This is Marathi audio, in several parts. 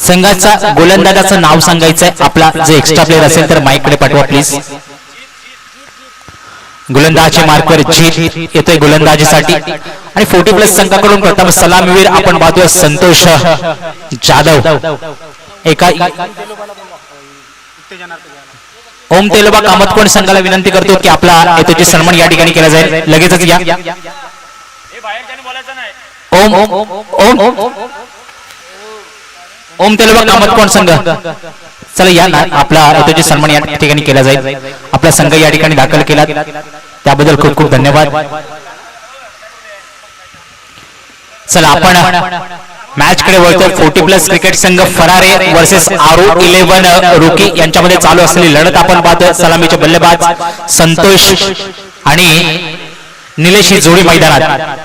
संघाचा गोलंदाजाचं नाव सांगायचंय. आपला जो एक्स्ट्रा प्लेयर असेल तर माईक कडे पाठवा प्लीज. गोलंदाजी मार्कवर जीत येतोय गोलंदाजीसाठी आणि 40+ संघाकडून प्रथम सलामीवीर आपण पाहतोय संतोष जाधव. एका ओम तेलोबा कामतकोण संघाला विनंती करतो की आपला येतोय सन्मान या ठिकाणी केला जाईल. लगेचच या. ओम ओम ओम तेलोबा कामतकोण संघ चला या ना. आपला येतोय सन्मान या ठिकाणी केला जाईल. आपला संघ या ठिकाणी दाखल केला त्याबद्दल खूप खूप धन्यवाद. चला आपण मॅच कडे वळतोय. 40+ क्रिकेट संघ फरारे वर्सेस RO11 रुकी यांच्यामध्ये चालू असलेली लढत आपण पाहतोय. सलामीचे बल्लेबाज संतोष आणि निलेश ही जोडी मैदानात.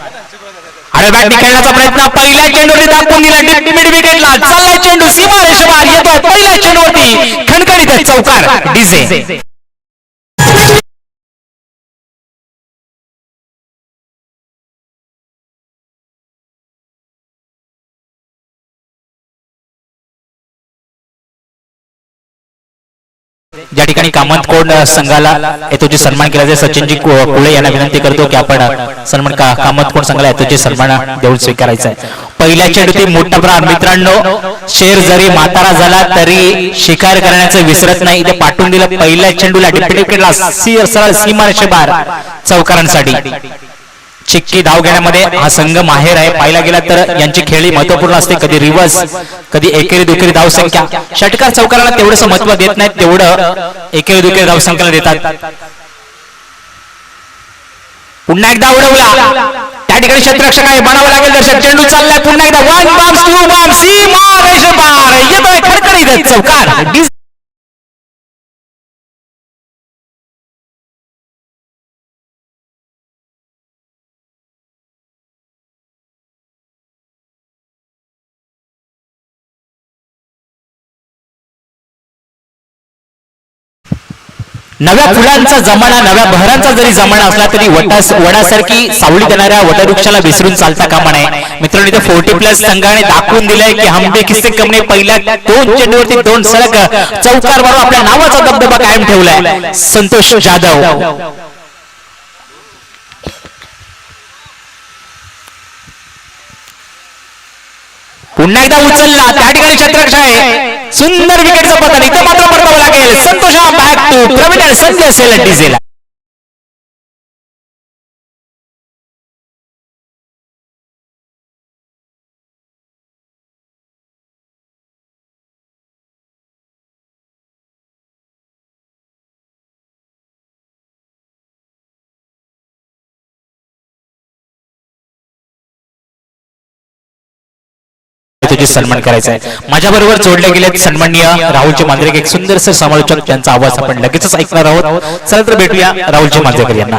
आणि बॅटिंग खेळण्याचा प्रयत्न पहिल्या चेंडूवरती दाखवून दिला. मिड विकेटला चाललाय चेंडू सीमारेषेवर येतोय. पहिल्या चेंडूवरती खणखणीत चौकार डीजे. ज्या ठिकाणी कामतकोण संघाला येतोय सन्मान केला जाईल. सचिनजी कुळे यांना विनंती करतो की आपण सन्मान कामतकोण संघाला येतोय सन्मान देऊन स्वीकारायचा आहे. पहिल्या चेंडूतील मोठा प्राण मित्रांनो. शेर जरी म्हातारा झाला तरी शिकार करण्याचं विसरत नाही. इथे पाठवून दिलं पहिल्या चेंडूला डिप्लेटला सरळ सीमारेषेबाहेर चौकारांसाठी. चिक्की धाव घेण्यामध्ये हा संघ माहेर आहे. पाहिला गेला तर यांची खेळी महत्वपूर्ण असते. कधी रिव्हर्स कधी एकेरी दुकेरी धाव संख्या. षटकार चौकाराला तेवढंसं महत्व देत नाहीत तेवढं एकेरी दुकेरी धाव संख्याला देतात. पुन्हा एकदा उडवला त्या ठिकाणी क्षेत्ररक्षक आहे. बनावं लागेल दर्शक. चेंडू चाललाय पुन्हा एकदा. 1 बॉम्ब 2 बॉम्ब सीमारेषेबाहेर येतोय खडखडीत चौकार. नव्या फुलांचा जमाना नव्या बहरांचा जरी जमाना असला तरी वडासारखी सावली देणाऱ्या वटवृक्षाला विसरून चालता कामा नये. मित्रांनो इथे 40+ संघाने दाखवून दिलंय की हमबे किस्से कमने पहिल्या 2 चेंडूवरती 2 सलग चौकार मारून आपल्या नावाचा दबदबा कायम ठेवलाय. संतोष जाधव. पुन्हा एकदा उचलला त्या ठिकाणी क्षेत्ररक्षक आहे. सुंदर विकेटचं पतन. इथे मात्र परतावं लागेल. संतोष बॅक टू प्रवीण संजय असेल डीजेला. सन्मान करायचा आहे. माझ्या बरोबर जोडले गेले सन्माननीय राहुलजी मांजरेकर एक सुंदरसं समालोचक. त्यांचा आवाज आपण लगेचच ऐकणार आहोत. चला तर भेटूया राहुलजी मांजरेकर यांना.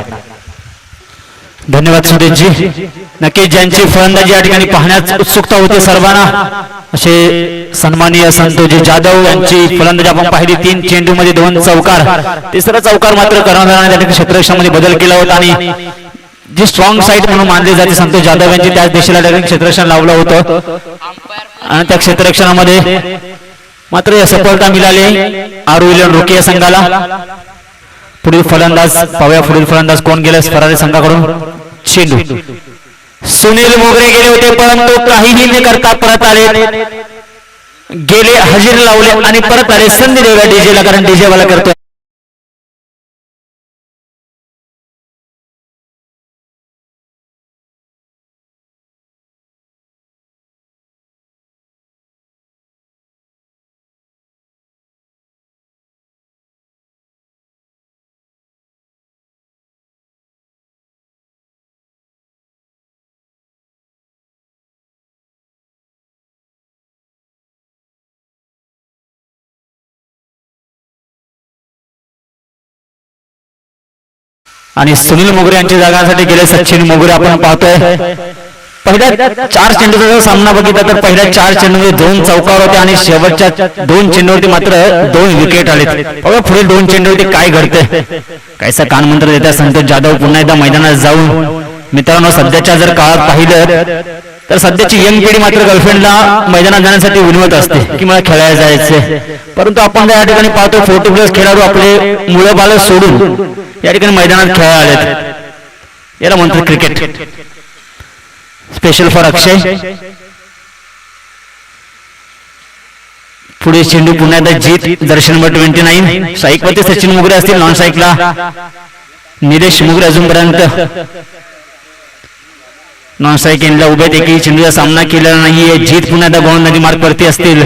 धन्यवाद सुरेशजी. नक्कीच ज्यांची फलंदाजी या ठिकाणी पाहण्यात उत्सुकता होती सर्वांना असे सन्माननीय संतोषजी जाधव यांची फलंदाजी आपण पाहिली. 3 चेंडूमध्ये 2 चौकार. तिसरा चौकार मात्र कर्णधाराने त्या ठिकाणी क्षेत्ररक्षणामध्ये बदल केला होता आणि जी स्ट्रॉंग साईड म्हणून मानली जाते संतोष जाधव यांची त्याच दिशेला क्षेत्ररक्षण लावलं होतं आणि त्या क्षेत्ररक्षणामध्ये मात्र सफलता मिळाली RO11 रुकी संघाला. पुढील फलंदाज पाहूया. पुढील फलंदाज कोण गेले फरारी संघाकडून. चेंडू सुनील मोगरे गेले होते परंतु काहीही न करता परत आले. गेले हजेरी लावले आणि परत आले. संधी देऊया डीजेला कारण डीजे वाला करतो. आणि सुनील मोगरे यांची जागासाठी गेले सचिन मोगरे आपण पाहतोय. पहिल्या 4 चेंडूचा सामना बघितला तर पहिल्या 4 चेंडूमध्ये 2 चौकार होते आणि शेवटच्या 2 चेंडूवरती मात्र 2 विकेट आले. बघा पुढील 2 चेंडूवरती काय घडते. कायसा कानमंत्र देतात संतोष जाधव. पुन्हा एकदा मैदानात जाऊन मित्रांनो सध्याच्या जर काळात पाहिलं तर सध्याची यंग पिढी मात्र गर्लफ्रेंडला मैदानात जाण्यासाठी विनवत असते की मला खेळायला जायचंय, परंतु आपण या ठिकाणी पाहतो 40+ खेळाडू आपले मुलं बाळ सोडून या ठिकाणी मैदानात खेळायला आलेत. याला म्हणतात क्रिकेट. स्पेशल फॉर अक्षय. पुढे चेंडू पुन्हा एकदा जीत. दर्शन नंबर 29. साईकवरती सचिन मुगरे असतील, नॉन साईकला निलेश मुगरे अजूनपर्यंत नॉन साईक एंडला उभे आहेत. एकही चेंडूचा सामना केलेला नाहीये. जीत पुन्हा एकदा गोलंदाजी मार्क वरती असतील.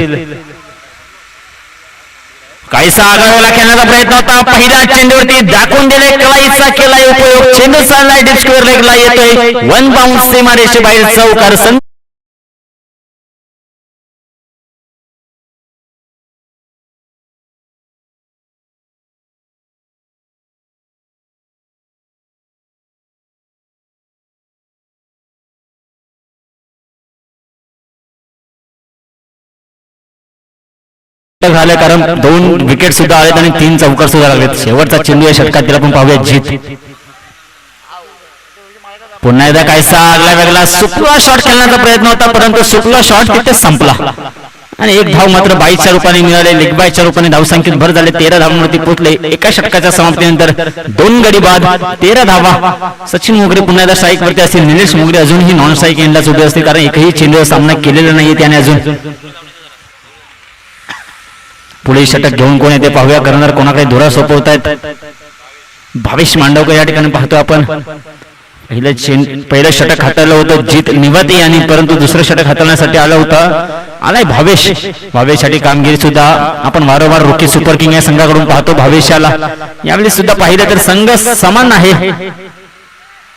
काहीसा आघाडीला खेळण्याचा प्रयत्न होता. पहिल्या चेंडूवरती दाखवून दिले, कलाईचा केलाय उपयोग. चेंडू चाललाय डीप स्क्वेअर लेगला येतोय. 1 बाउन्स सीमारेषे बाहेर चौकार. झाले कारण 2 विकेट सुद्धा आलेत आणि 3 चौकार सुद्धा लागलेत. शेवटचा चेंडू या षटकात त्याला पण पाहूया. जीत पुन्हा एकदा काहीसा आगला वेगळा सुपला शॉट खेळण्याचा प्रयत्न होता, परंतु सुपला शॉट तिथे संपला आणि 1 धाव मात्र 22च्या रूपाने मिळाले. लेग बायच्या रूपाने धावसंख्येत भर झाले. 13 धावांवरती पोहोचले. एका षटकाच्या समाप्तीनंतर 2 गडी बाद 13 धावा. सचिन मोगरे पुन्हा एकदा स्ट्राईक वरती असतील. निलेश मोगरे अजूनही नॉन स्ट्राईक एंडलाच उभे असतील कारण एकही चेंडूचा सामना केलेला नाहीये त्याने अजून. पुढे षटक घेऊन कोण येते पाहूया. कर्णधार कोणाकडे धुरा सोपवतायत. भावेश मांडवकर या ठिकाणी पाहतो आपण. पहिलं षटक हाताळलं होतं जीत निवाते यांनी, परंतु दुसरं षटक हाताळण्यासाठी आला होता. आलाय भावेश साठी कामगिरी सुद्धा आपण वारंवार रोकी सुपर किंग या संघाकडून पाहतो. भावेशाला यावेळी सुद्धा पाहिलं तर संघ समान आहे,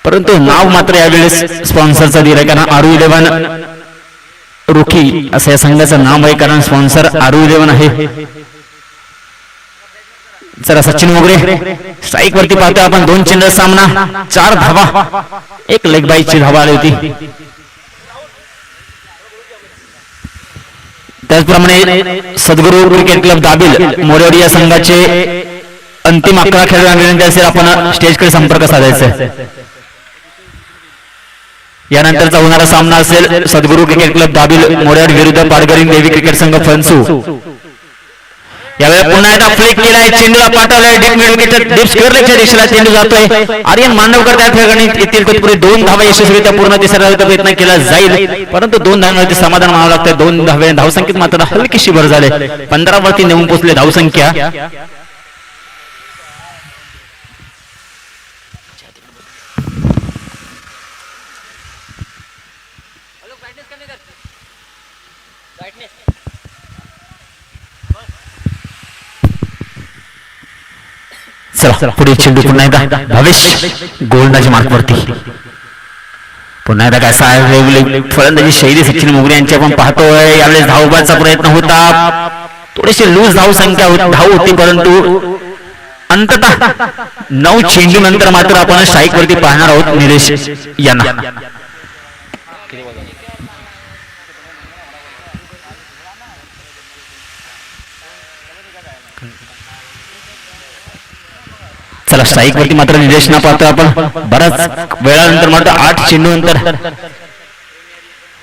परंतु नाव मात्र यावेळेस स्पॉन्सरचं दिलंय कारण RU11 रोकी असं या संघाचं नाव आहे कारण स्पॉन्सर RU11 आहे. चला सचिन मोगरे स्ट्राईक वरती पाहतो आपण. 2 चेंडू सामना 4 धावा. 1 लेग बाईची धावा आली होती. त्याचप्रमाणे सद्गुरू क्रिकेट क्लब दाबिल मोरेवाडी या संघाचे अंतिम 11 खेळाडू विनंती असेल आपण स्टेजकडे संपर्क साधायचा. यानंतरचा होणारा सामना असेल सद्गुरू क्रिकेट क्लब दाबिल मोरेवाडी विरुद्ध पारगरीन देवी क्रिकेट संघ फणसू. यावेळी पुन्हा एकदा फ्लिक केलाय. चेंडूला पाठवलाय डीप स्क्वेअर लेगच्या दिशेला चेंडू जातोय. आर्यन मांडवकर त्या ठिकाणी येतील पुढे 2 धावा यशस्वीरित्या पूर्ण तिसऱ्या प्रयत्न केला जाईल, परंतु 2 धावांवरती समाधान मानावं लागतंय. 2 धावसंख्येत मात्र हलकीशी भर झाले. 15 वरती नेऊन पोहोचले धावसंख्या. चला पुढे चेंडू पुन्हा एकदा भावेश गोलंदाजी मार्कवरती. पुन्हा एकदा काय फलंदाजी शैली सचिन मोगरे यांची आपण पाहतोय. यावेळेस धावबाचा प्रयत्न होता. थोडीशी लूज धावसंख्या धाव होती, परंतु अंततः 9 चेंडू नंतर मात्र आपण स्ट्राईक वरती पाहणार आहोत निलेश यांना. चला स्ट्राईक वरती मात्र निलेशना पाहतो आपण. बराच वेळानंतर मात्र 8 चेंडू नंतर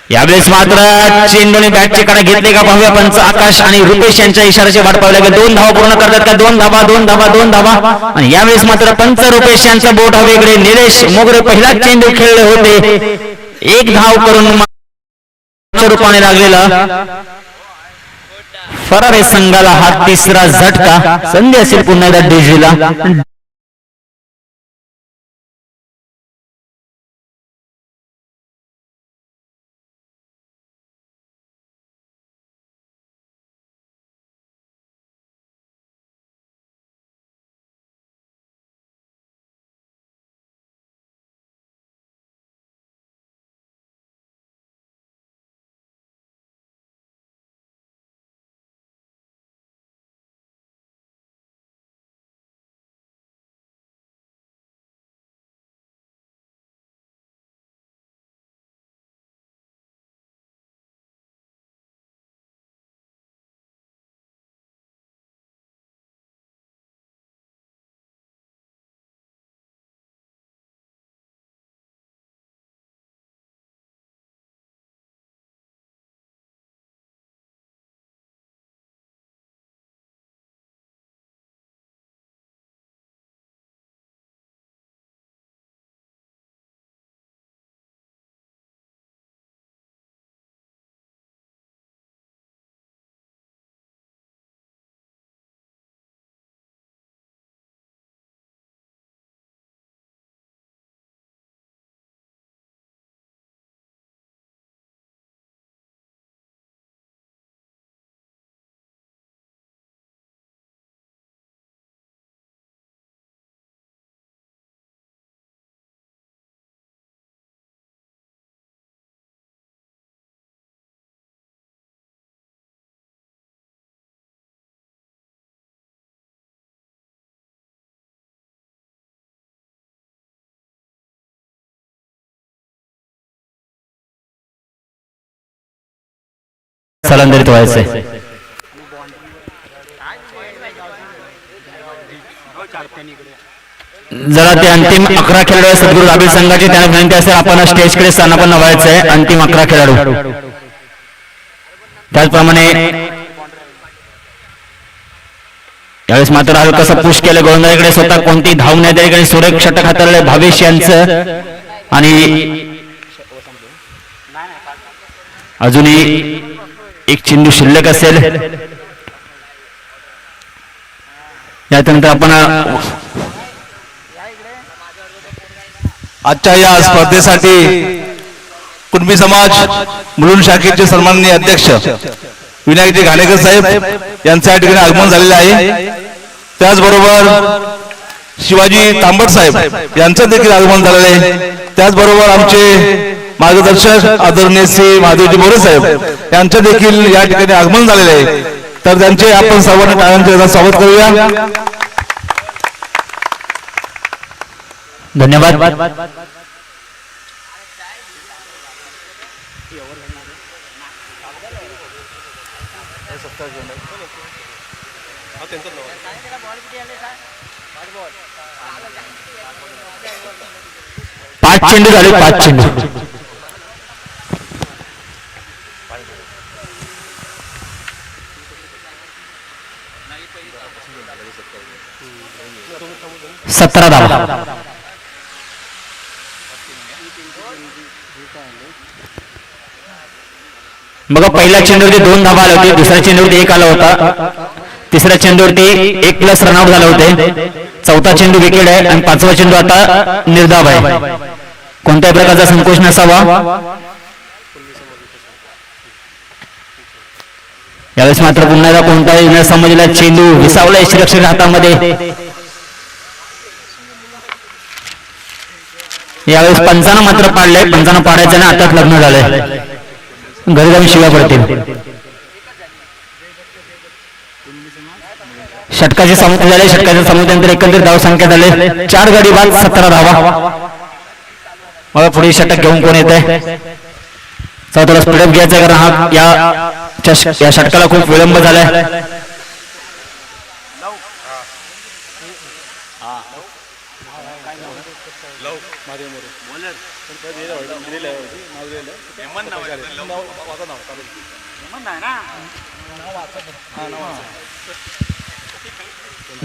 यावेळेस मात्र चेंडूने बॅटचे कडा घेतले का पाहूया. पंच आकाश आणि रुपेश यांच्या इशाऱ्याची वाट पाहावी लागेल. 2 धावा पूर्ण करतात का? 2 धावा 2 धावा 2 धावा. आणि यावेळेस मात्र पंच रुपेश यांचा बोट वेगळे. निलेश मोगरे पहिला चेंडू खेळले होते. 1 धाव करून रूपाने लागलेला फरार संघाला हा तिसरा झटका. संधी असेल पुन्हा एकदा डीजीला. स्थलांतरित व्हायचंय. जरा ते अंतिम 11 खेळाडू सद्गुरू राबील संघाचे त्यांना विनंती असेल आपण स्टेजकडे स्थानापन्न व्हायचं आहे. अंतिम 11 खेळाडू. त्याचप्रमाणे यावेळेस मात्र हलकसं पुश केलं गोलंदाजीकडे, स्वतः कोणती धाव नाही द्यायकडे सुरेख षटक हाताळले भावेश यांचं. आणि अजूनही एक चेंडू शिल्लक असेल. यानंतर आपण आजच्या या स्पर्धेसाठी कुणबी समाज मुलुंड शाखेचे सन्माननीय अध्यक्ष विनायकजी घाणेकर साहेब यांच्या ठिकाणी आगमन झालेले आहे. त्याचबरोबर शिवाजी तांबट साहेब यांचं देखील आगमन झालेलं आहे. त्याचबरोबर आमचे मार्गदर्शक आदरणीय श्री महादेवजी बोरे साहेब यांचं देखील या ठिकाणी आगमन झालेले आहे. तर त्यांचे आपण सर्वांनी टाळ्यांचे स्वागत करूया. धन्यवाद. पाच चेंडू झाले, 5 चेंडू. सतरा धावा. बघा पहिल्या चेंडूवरती 2 धावा आल्या होत्या, दुसऱ्या चेंडूवरती 1 आला होता, तिसऱ्या चेंडूवरती 1+ रनआउट झाले होते, चौथा चेंडू विकेट आहे आणि 5वा चेंडू आता निर्धाव आहे. कोणत्याही प्रकारचा संकोच नसावा. यावेळेस मात्र पुन्हा एकदा कोणताही न समजलेला चेंडू विसावला यष्टीरक्षक हातामध्ये. यावेळेस पंचानं मात्र पाडलंय, पंचानं पाडायचं ना आताच लग्न झालंय, घरी जाऊन शिव्या पडतील. षटकाचे समुद्र झाले, षटकाच्या समुद्रानंतर एकंदरीत धाव संख्या झाले 4 गडी बाद 17 धावा. मला पुढे षटक घेऊन कोण येत आहे? चौथ्याला स्पीडअप घ्यायचा कारण हा या षटकाला खूप विलंब झालाय.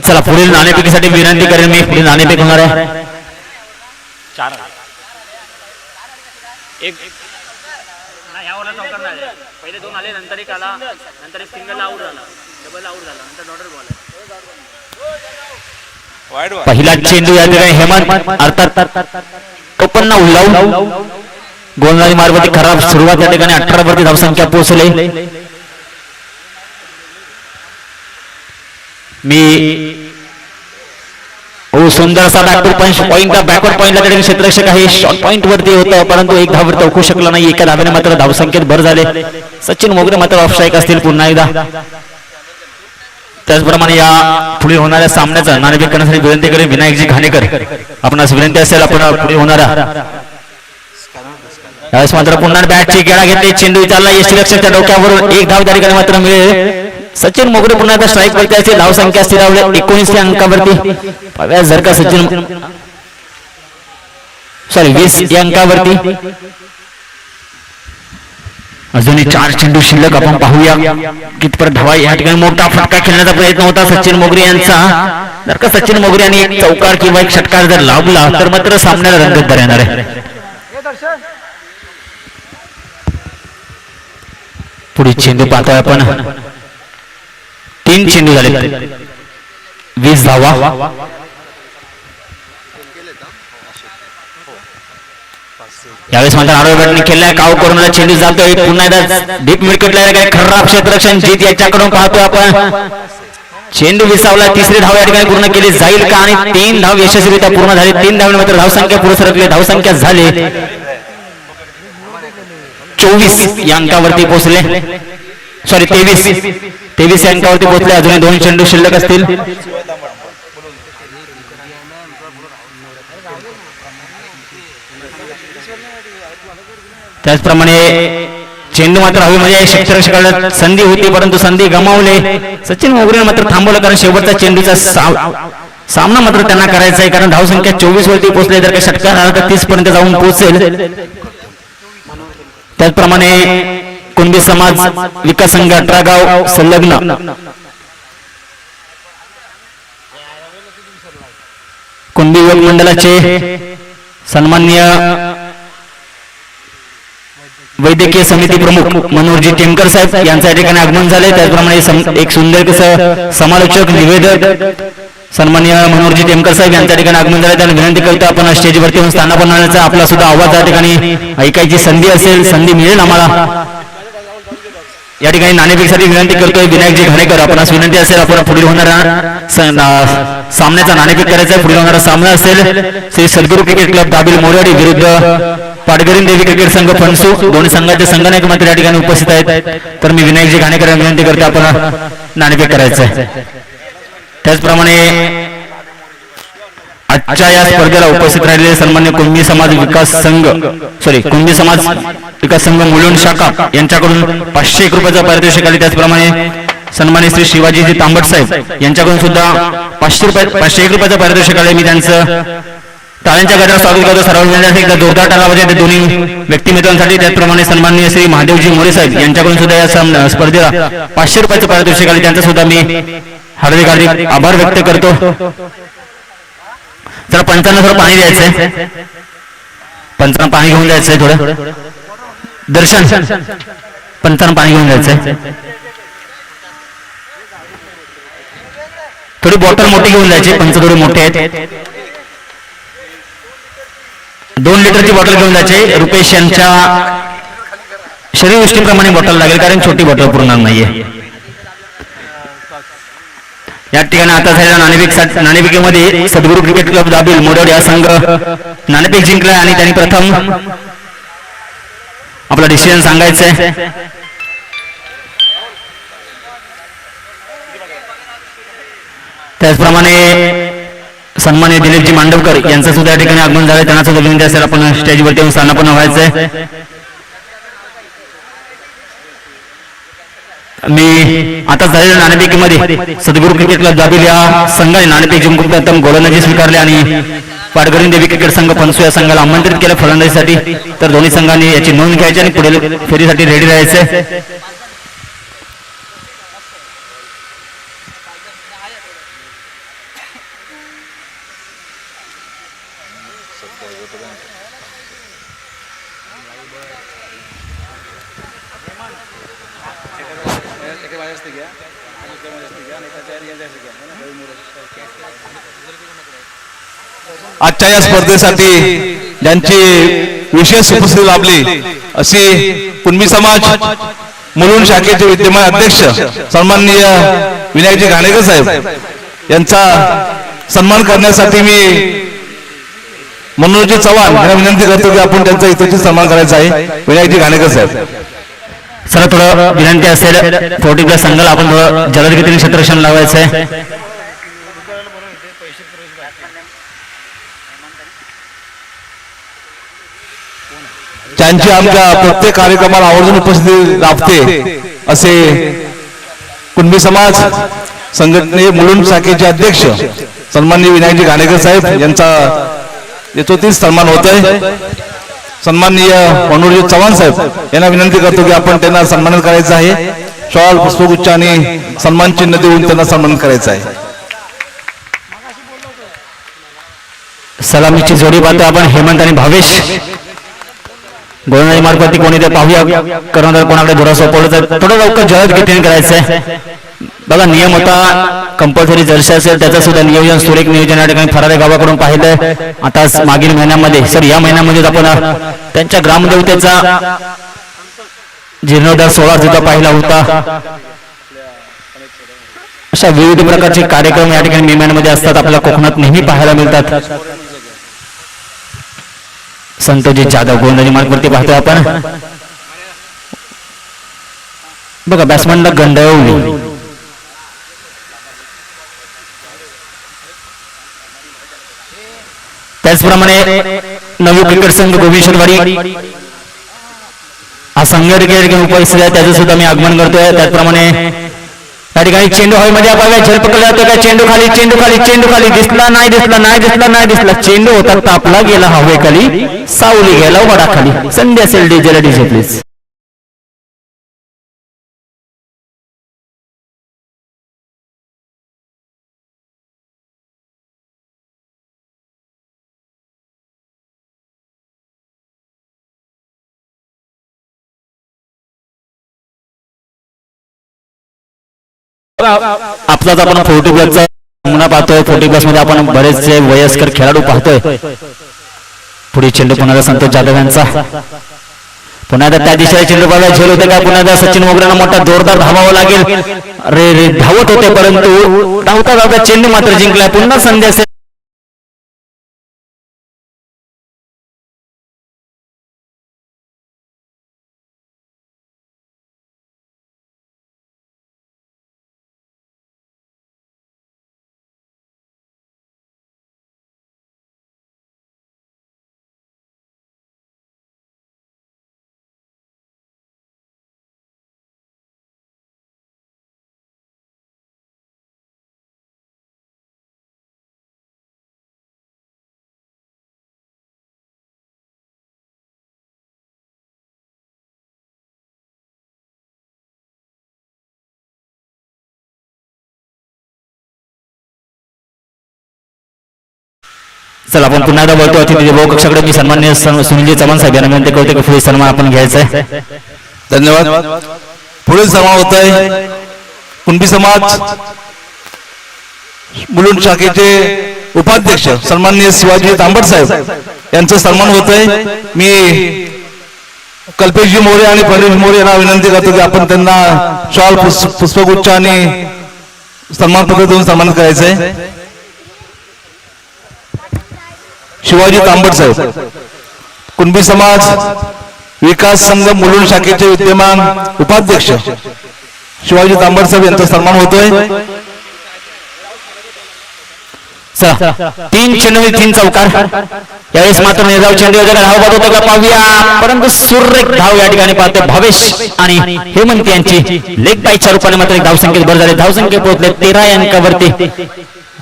चला पुढील नाणेफेकीसाठी विनंती करेन मी. पुढील नाणेफेक होणार आहे 4 एक नाही यावर चौकार नाही आले. पहिले 2 आले, नंतर 1 आला, नंतर 1 सिंगल आउट झाला, डबल आउट झाला, नंतर डॉटर बॉल आहे. पहिला चेंडू या ठिकाणी हेमंत अर्थात टोपण उल्लावून गोलंदाजी मार्गावरती खराब सुरुवात. या ठिकाणी 18 वरती धावसंख्या पोहोचली. मी सुंदर असा बॅकवर्ड पॉईंटला त्या क्षेत्ररक्षक आहे, शॉर्ट पॉईंट वरती होतं परंतु 1 धाव टोकू शकला नाही. एका धाव्याने मात्र धावसंख्येत भर झाले. सचिन मोगरे मात्र ऑफ स्ट्राईक असतील पुन्हा एकदा. त्याचप्रमाणे या पुढे होणाऱ्या सामन्याचा नाणेफेक करण्यासाठी विनंती करेन विनायकजी घाणेकर. आपणास विनंती असेल आपण पुढे होणारा यावेळेस मात्र पुन्हा बॅटची गेळा घेतली, चेंडू चालला यष्टीरक्षकच्या डोक्यावरून 1 धाव त्या ठिकाणी मात्र मिळेल. सचिन मोगरे पुन्हा एकदा स्ट्राईक वरती असेल. धाव संख्या स्थिरावली 19 अंकावरती. जर का सचिन 20 या अंकावरती. अजूनही 4 चेंडू शिल्लक. आपण पाहूया कितपर धावा. या ठिकाणी मोठा फटका खेळण्याचा प्रयत्न होता सचिन मोगरे यांचा. जर का सचिन मोगरे यांनी 1 चौकार किंवा 1 षटकार जर लावला तर मात्र सामन्याला रंगतदार येणार आहे. पुढे चेंडू पाहतोय आपण. 3 चेंडू झाले, 20 धावा. यावेळेस मात्र आडव्या बॅटने खेळलाय, काव करून चेंडू जातोय. पुन्हा एकदा डीप मिडकटला खराब क्षेत्ररक्षण जीत याच्याकडून पाहतोय आपण. चेंडू विसावला. 3री धाव या ठिकाणी पूर्ण केली जाईल का? आणि 3 धाव यशस्वीरित्या पूर्ण झाली. 3 धावने मात्र धावसंख्या पुढे सरकली. धावसंख्या झाली 24 या अंकावरती पोहोचले. 23 या अंकावरती पोहोचले. अजूनही 2 चेंडू शिल्लक असतील. त्याचप्रमाणे चेंडू मात्र हवेमध्ये क्षेत्ररक्षकाला संधी होती, परंतु संधी गमावले. सचिन मोगरे मात्र थांबवलं, कारण शेवटचा चेंडूचा सामना मात्र त्यांना करायचा आहे, कारण धावसंख्या 24 वरती पोहोचले. जर का षटकार आला तर 30 पर्यंत जाऊन पोहोचेल. त्याचप्रमाणे कुणबी समाज विकास संघ 18 गाव संलग्न कुणबी युवक मंडळाचे सन्माननीय वैद्यकीय समिती प्रमुख मनोहरजी टेमकर साहेब यांच्या ठिकाणी आगमन झाले. त्याचप्रमाणे एक सुंदर कसं समालोचक निवेदक सन्माननीय मनोहरजी टेमकर साहेब यांच्या ठिकाणी आगमन झाले. त्यांना विनंती करतो आपण स्टेजवरती येऊन स्थानापन्न होण्याचा आपला सुद्धा आवाज त्या ठिकाणी ऐकायची संधी असेल, संधी मिळेल आम्हाला. या ठिकाणी नाणेफेकीसाठी विनंती करतोय विनायकजी घाणेकर, आपणास विनंती असेल आपण पुढील होणारा सामन्याचा नाणेफेक करायचा. पुढील होणारा सामना असेल श्री सद्गुरू क्रिकेट क्लब दाबिल मोरवाडी विरुद्ध पाटगरीन देवी क्रिकेट संघ फणसू. दोन्ही संघाचे संघनायक मात्र या ठिकाणी उपस्थित आहेत. तर मी विनायकजी घाणेकर यांना विनंती करतो आपण नाणेफेक करायचं. त्याचप्रमाणे आजच्या या स्पर्धेला उपस्थित राहिलेले सन्मान्य कुणबी समाज विकास संघ मुलुंड शाखा यांच्याकडून 501 रुपयाचा पारितोषिक आले. त्याचप्रमाणे सन्मान्य श्री शिवाजीजी तांबट साहेब यांच्याकडून सुद्धा 501 रुपयाचा पारितोषिक आले. मी त्यांचं टाळ्यांच्या गजरात स्वागत करतो. सर्वांसाठी एकदा जोरदार टाळा वाजवा दोन्ही व्यक्तिमत्वांसाठी. त्याचप्रमाणे सन्माननीय श्री महादेवजी मोरे साहेब यांच्याकडून सुद्धा या स्पर्धेला 500 रुपयाचं पारितोषिक आले. त्यांचा सुद्धा मी हार्दिक आभार व्यक्त करतो. जरा पंचांना थोडं पाणी द्यायचंय, पंचांना पाणी घेऊन द्यायचंय. थोडं दर्शन पंचांना पाणी घेऊन द्यायचंय. थोडी बॉटल मोठी घेऊन द्यायची, पंच थोडे मोठे आहेत. 2 लिटरची बॉटल घेऊन जायचे. रुपेश यांच्या शरीरवृष्टीप्रमाणे बॉटल लागेल, कारण छोटी बॉटल पुरणार नाहीये. या ठिकाणी आता झालेल्या नाणेफेकीमध्ये सद्गुरू क्रिकेट क्लब दाबिल मोरवाडी हा संघ नाणेफेक जिंकला आणि त्यांनी प्रथम आपला डिसिजन सांगायचंय. त्याचप्रमाणे सन्माननीय दिलीपजी मांडवकर यांचं सुद्धा या ठिकाणी आगमन झालं. त्यांना सुद्धा विनंती असेल आपण स्टेजवरती येऊन स्थानापन्न व्हायचंय. मी आता झालेल्या नाणेफेकीमध्ये सद्गुरू क्रिकेट क्लब दाबिल या संघाने नाणेफेक जिंकून प्रथम गोलंदाजी स्वीकारले आणि पाटगरीन देवी क्रिकेट संघ फणसू या संघाला आमंत्रित केलं फलंदाजीसाठी. तर दोन्ही संघांनी याची नोंद घ्यायची आणि पुढील फेरीसाठी रेडी राहायचे. आजच्या या स्पर्धेसाठी ज्यांची विशेष उपस्थिती लाभली अशी कुणबी समाज मुलुंड शाखेचे विद्यमान अध्यक्ष सन्माननीय विनायकजी घाणेकर साहेब यांचा सन्मान करण्यासाठी मी मनोहरजी चव्हाण यांना विनंती करतो की आपण त्यांचा इथेच सन्मान करायचा आहे. विनायकजी घाणेकर साहेब, सर थोडं विनंती असेल 40 संघाला आपण थोडं जलदगतीने क्षेत्ररक्षण लावायचं आहे. त्यांची आमच्या प्रत्येक कार्यक्रमाला आवर्जून उपस्थिती लाभते असे कुणबी समाज संघटने मुलुंड शाखेचे अध्यक्ष सन्माननीय विनायकजी घाणेकर साहेब यांचा यथोचित सन्मान होत आहे. सन्माननीय मनोहरजी चव्हाण साहेब यांना विनंती करतो की आपण त्यांना सन्मानित करायचं आहे. शॉल, पुष्पगुच्छ आणि सन्मान चिन्ह देऊन त्यांना सन्मानित करायचं आहे. सलामीची जोडी पाहतो आपण हेमंत आणि भावेश. गोलंदाजी मार्फत कोणी ते पाहूया, कर्णधार कोणाकडे धुरा सोपवलं. थोडं लवकर जलद गतीने करायचंय. बघा नियम होता कंपल्सरी जर्सी असेल त्याचं सुद्धा नियोजन, सुरेख नियोजन या ठिकाणी फरारे गावाकडून पाहिलंय. आता मागील महिन्यामध्ये या महिन्यामध्ये आपण त्यांच्या ग्रामदेवतेचा जीर्णोद्धार सोहळा सुद्धा पाहिला होता. अशा विविध प्रकारचे कार्यक्रम या ठिकाणी मे महिन्यामध्ये असतात, आपल्या कोकणात नेहमी पाहायला मिळतात. संतोषजी जाधव गोलंदाजी मार्गवरती पाहतोय आपण. बघा बॅट्समॅनला गंडवली. त्याचप्रमाणे नवी क्रिकेट संघ गोविंदवाडी हा संघ या ठिकाणी उपस्थित आहे, त्याचं सुद्धा मी आगमन करतोय. त्याचप्रमाणे या ठिकाणी चेंडू हवेमध्ये आपल्याला झेल पकडला जातो का, चेंडू खाली चेंडू खाली चेंडू खाली, दिसला नाही दिसला नाही दिसला नाही दिसला, चेंडू होता तापला गेला हवेखाली, सावली गेला वडाखाली. संधी असेल डीजे डीजे प्लीज. आपलाच आपण 40+ नमुना पाहतोय. 40+ मध्ये आपण बरेचसे वयस्कर खेळाडू पाहतोय. पुढे चेंडू पुन्हा संतोष जाधव यांचा, पुन्हा त्या दिशेला चेंडू पाहायला झेल होते का, पुन्हा सचिन मोगरेंना मोठा जोरदार धावावं लागेल. रे रे धावत होते परंतु धावता धावता चेंडू मात्र जिंकलाय. पुन्हा संधी असेल. चला आपण पुन्हा एकदा बोलतो. अतिथी देवो कक्षाकडे मी सन्माननीय सुनीलजी चव्हाण साहेब यांना विनंती करतो की पुढे सन्मान आपण घ्यायचा आहे. धन्यवाद. पुढील सन्मान होत आहे कुणबी समाज मुलुंड शाखेचे उपाध्यक्ष सन्माननीय शिवाजी तांबट साहेब यांचा सन्मान होत आहे. मी कल्पेशजी मोरे आणि प्रणेश मोरे यांना विनंती करतो की आपण त्यांना शॉल पुष्पगुच्छ आणि सन्मानपत्र देऊन सन्मान करायचं आहे. शिवाजी तांबट साहेब कुणबी समाज विकास संघ मुलुंड शाखेचे विद्यमान उपाध्यक्ष शिवाजी तांबट साहेब यांचा सन्मान होतोय. चला 3 चेंडू 3 चौकार. यावेळेस मात्र निर्धाव चेंडू वगैरे धाव बाद होतो का पाहूया, परंतु सुरेख धाव या ठिकाणी पाहतो भावेश आणि हेमंत यांची लेग बायच्या रूपाने मात्र एक धावसंख्येत भर झाले. धावसंख्या पोहोचले 13 अंकावरती.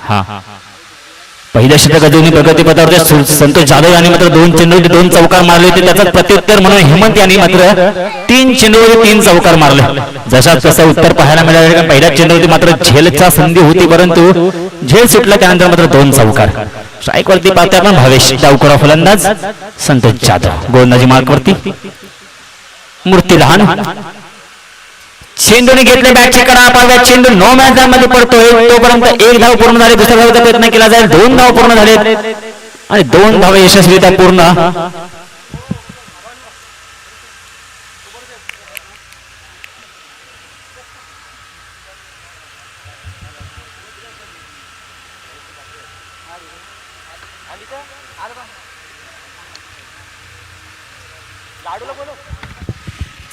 हा पहिल्या षटकात दोन्ही प्रगतीपथावर संतोष जाधव यांनी मात्र 2 चेंडू 2 चौकार मारले होते. त्याचा प्रत्युत्तर म्हणून हेमंत यांनी मात्र 3 चेंडूवर 3 चौकार मारले. जशा तसं उत्तर पाहायला मिळालं. पहिल्या चेंडूवरती मात्र झेलचा संधी होती परंतु झेल सुटला, त्यानंतर मात्र 2 चौकार. स्ट्राईक वरती पाहतोय आपण भावेश डावखोरा फलंदाज, संतोष जाधव गोलंदाजी मार्क वरती, मूर्ती लहान. चेंडूने घेतले बॅटची कडा पाहूया. चेंडू 9 मॅचमध्ये पडतोय. तोपर्यंत 1 धाव पूर्ण झाली. दुसऱ्या धावाचा प्रयत्न केला जाईल. 2 धाव पूर्ण झाले आणि 2 धावा यशस्वीरित्या पूर्ण.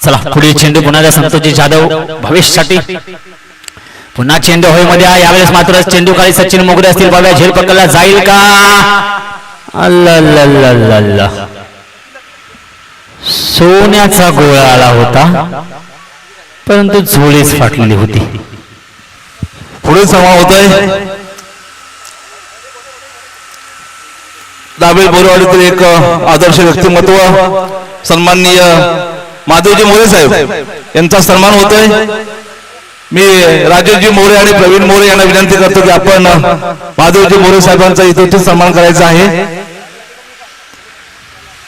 चला पुढील चेंडू पुन्हा संतोषजी जाधव भविष्यासाठी. पुन्हा चेंडू हवेमध्ये आहे. यावेळेस मात्र चेंडू खाली सचिन मोगरे असतील. बाबा झेल पकडला जाईल का, अल्ला सोन्याचा गोळा आला होता परंतु झोळीच फाटलेली होती. पुढील सन्मान होत आहे दाबेल बोरवाडीतील एक आदर्श व्यक्तिमत्व सन्माननीय माधवजी मोरे साहेब यांचा सन्मान होतोय. मी राजेशजी मोरे आणि प्रवीण मोरे यांना विनंती करतो की आपण माधवजी मोरे साहेबांचा इथे सन्मान करायचा आहे.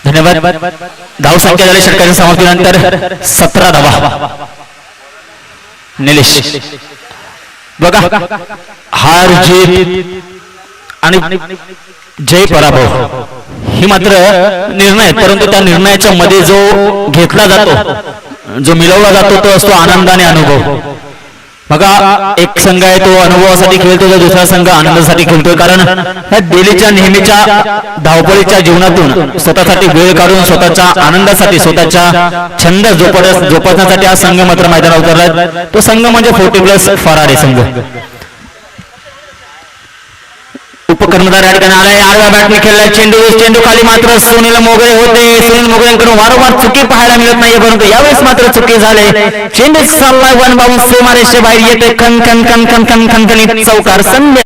धन्यवाद. धाव संख्या झाली षटकाच्या समाप्तीनंतर 17 धावा. निलेश बघा, हार जीत आणि जय पराभव ही मात्र निर्णय आहेत, परंतु त्या निर्णयाच्या मध्ये जो घेतला जातो, जो मिळवला जातो तो असतो आनंदाने अनुभव. बघा, एक संघ आहे तो अनुभवासाठी खेळतो, तर दुसरा संघ आनंदासाठी खेळतोय. कारण ह्या डेलीच्या नेहमीच्या धावपळीच्या जीवनातून स्वतःसाठी वेळ काढून स्वतःच्या आनंदासाठी, स्वतःच्या छंद जोपासण्यासाठी हा संघ मात्र मैदानावर उतरलाय. तो संघ म्हणजे 40+ फराडे संघ. उपकर्मधार या ठिकाणी आलाय. आडव्या बॅटने खेळलाय चेंडू खाली मात्र सुनील मोगरे होते. सुनील मोगरेंकडून वारंवार चुकी पाहायला मिळत नाहीये, परंतु यावेळेस मात्र चुकी झाले. चेंडू चाललाय वन बाउन्स सीमारेषे बाहेर येते. खन खन खन खन खन खनखनीत चौकार. संधी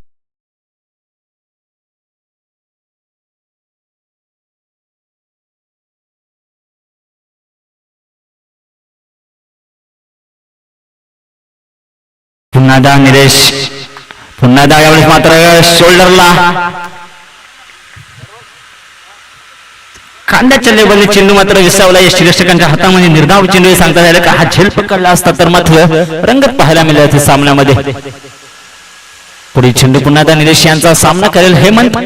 पुन्हा दा निलेश, पुन्हा दा यावेळेस मात्र शोल्डरला खांद्याच्या लेवलने चेंडू मात्र विसावला. यष्टीरक्षकांच्या हातामध्ये निर्धाव चेंडू सांगता झालं का हा झेल पकडला असता तर मात्र रंगत पाहायला मिळाला सामन्यामध्ये. पुढील चेंडू पुन्हा दा निलेश यांचा सामना करेल हेमंत.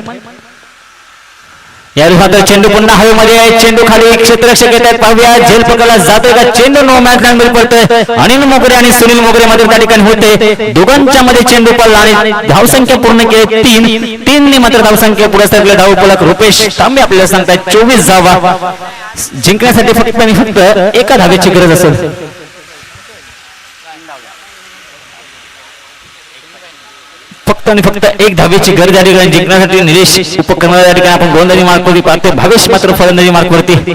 यावेळी मात्र चेंडू पुन्हा हवेमध्ये आहे. चेंडू खाली क्षेत्ररक्षक येत आहेत. पाहूया झेल पकडला जातोय का. चेंडू नो मॅच लाईनवर पडतोय. अनिल मोगरे आणि सुनील मोगरे मध्ये त्या ठिकाणी होते. दोघांच्या मध्ये चेंडू पडला आणि धावसंख्या पूर्ण केली 3 ने मात्र धावसंख्या पुढे सरकले. धावफलक रुपेश तांबे आपल्याला सांगतायत 24 धावा. जिंकण्यासाठी फक्त आणि फक्त एका धावेची गरज असेल. फक्त आणि फक्त एक धावेची गरज या ठिकाणी जिंकण्यासाठी. निलेश उपकर्मधार या ठिकाणी आपण गोलंदाजी मार्कवरती पाहतो. भावेश मात्र फलंदाजी मार्कवरती.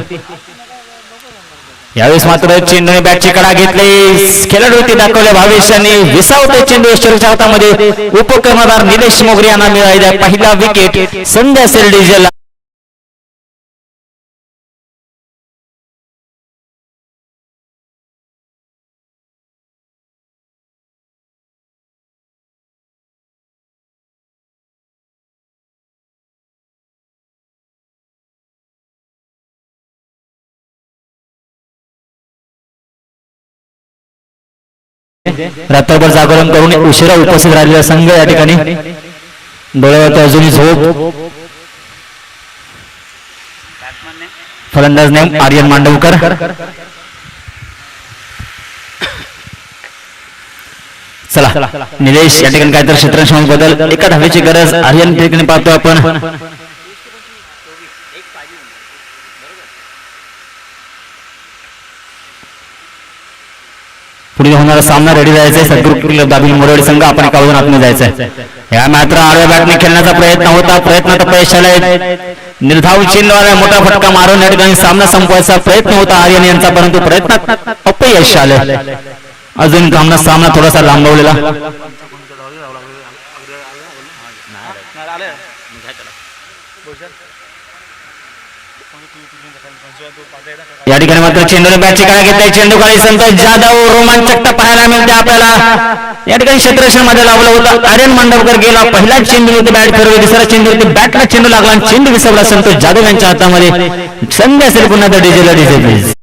यावेळेस मात्र चेंडूने बॅटची कडा घेतली. खेळाडूवरती दाखवल्या भावेशांनी. विसावते चेंडू यष्टीरक्षकांच्या हातामध्ये. उपकर्मधार निलेश मोगरे यांना मिळाला पहिला विकेट. संधी असेल डीजेला. रात्रभर जागरण करून उशिरा उपस्थित राहिलेला संघ या ठिकाणी डोळ्यावरती अजूनही झोप. फलंदाज नेम आर्यन मांडवकर. चला निलेश या ठिकाणी काहीतरी क्षेत्ररक्षण बदल. एका धावेची गरज आर्यन ठिकाणी पाहतो आपण. पुढे होणारा सामना रेडी जायचंय. सद्गुरू दाबील मोरवाडी संघ आपण एकावरून आतमध्ये जायचंय. या मात्र आडव्या बॅटने खेळण्याचा प्रयत्न होता. प्रयत्नात अपयश आलाय. निर्धाव चेंडूला मोठा फटका मारून या ठिकाणी सामना संपवायचा प्रयत्न होता आर्यन यांचा, परंतु प्रयत्नात अपयश आले. अजून सामना थोडासा लांबवलेला. या ठिकाणी मात्र चेंडूने बॅटची काळा घेतलाय. चेंडू खाली संतोष जाधव. रोमांचकता पाहायला मिळते आपल्याला. या ठिकाणी क्षेत्ररक्षण मध्ये लावलं होतं. आर्यन मांडवकर गेला. पहिला चेंडूवरती बॅट फिरवली. दुसरा चेंडूवरती बॅटला चेंडू लागला आणि चेंडू विसवला संतोष जाधव यांच्या हातामध्ये. संधी असेल पुन्हा तर डीजेला डीजे प्लीज.